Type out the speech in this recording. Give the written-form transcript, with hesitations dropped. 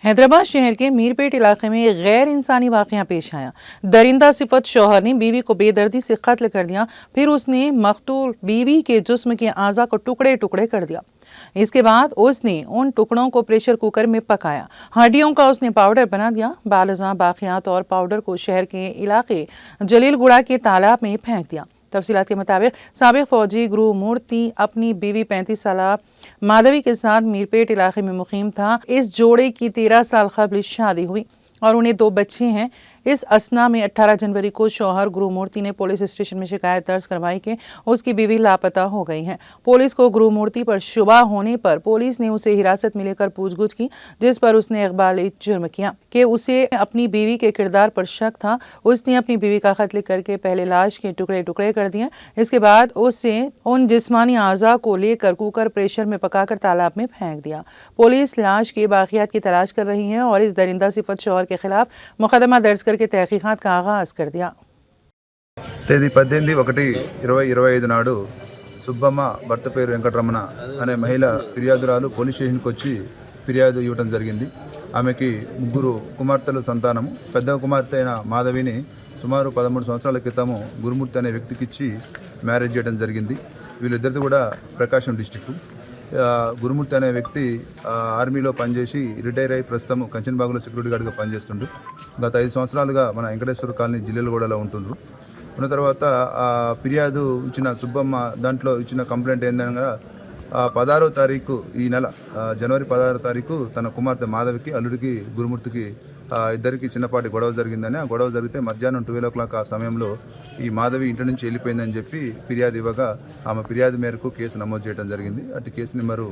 हैदराबाद शहर के मीरपेट इलाके में एक गैर इंसानी वाक़या पेश आया। दरिंदा सिफत शौहर ने बीवी को बेदर्दी से कत्ल कर दिया, फिर उसने मकतूल बीवी के जिस्म के आज़ा को टुकड़े टुकड़े कर दिया। इसके बाद उसने उन टुकड़ों को प्रेशर कुकर में पकाया। हड्डियों का उसने पाउडर बना दिया। बालज़ा बाक़ियात और पाउडर को शहर के इलाके जलीलगुड़ा के तालाब में फेंक दिया। तफसीलात के मुताबिक साबिक फौजी गुरुमूर्ति अपनी बीवी 35 साल माधवी के साथ मीरपेट इलाके में मुकीम था। इस जोड़े की 13 साल कबल शादी हुई और उन्हें 2 बच्चे हैं। इस असना में 18 जनवरी को शौहर गुरुमूर्ति ने पुलिस स्टेशन में शिकायत दर्ज करवाई कि उसकी बीवी लापता हो गई है। पुलिस को गुरुमूर्ति पर शुबा होने पर पुलिस ने उसे हिरासत में लेकर पूछगछ की, जिस पर उसने इक़बाल जुर्म किया कि उसे अपनी बीवी के किरदार पर शक था। उसने अपनी बीवी का कत्ल करके पहले लाश के टुकड़े टुकड़े कर दिए। इसके बाद उसे उन जिस्मानी आज़ा को लेकर कुकर प्रेशर में पकाकर तालाब में फेंक दिया। पुलिस लाश के बाक़ियात की तलाश कर रही है और इस दरिंदा सिफत शौहर के खिलाफ मुकदमा दर्ज करके तहकीकात का आगाज कर दिया। తేదీ 18/1/2025 నాడు సుబ్బమ్మ భర్త పేరు వెంకటరమణ అనే మహిళ ఫిర్యాదురాలు పోలీస్ స్టేషన్కి వచ్చి ఫిర్యాదు ఇవ్వడం జరిగింది. ఆమెకి 3 కుమార్తెలు సంతానము. పెద్ద కుమార్తె అయిన మాధవిని సుమారు 13 సంవత్సరాల క్రితము గురుమూర్తి అనే వ్యక్తికి ఇచ్చి మ్యారేజ్ చేయడం జరిగింది. వీళ్ళిద్దరిది కూడా ప్రకాశం డిస్టిక్. గురుమూర్తి అనే వ్యక్తి ఆర్మీలో పనిచేసి రిటైర్ అయ్యి ప్రస్తుతం కంచన్బాగ్లో సెక్యూరిటీ గార్డ్గా పనిచేస్తుండ్రు. గత 5 సంవత్సరాలుగా మన వెంకటేశ్వర కాలనీ జిల్లెలగూడలో ఉంటుండ్రు. ఉన్న తర్వాత ఫిర్యాదు ఇచ్చిన సుబ్బమ్మ దాంట్లో ఇచ్చిన కంప్లైంట్ ఏందనగా 16వ తారీఖు ఈ నెల జనవరి 16వ తారీఖు తన కుమార్తె మాధవికి అల్లుడికి గురుమూర్తికి ఇద్దరికి చిన్నపాటి గొడవ జరిగిందని, ఆ గొడవ జరిగితే మధ్యాహ్నం 12 o'clock ఆ సమయంలో ఈ మాధవి ఇంటి నుంచి వెళ్ళిపోయిందని చెప్పి ఫిర్యాదు ఇవ్వగా ఆమె ఫిర్యాదు మేరకు కేసు నమోదు చేయడం జరిగింది. అటు కేసు నెంబరు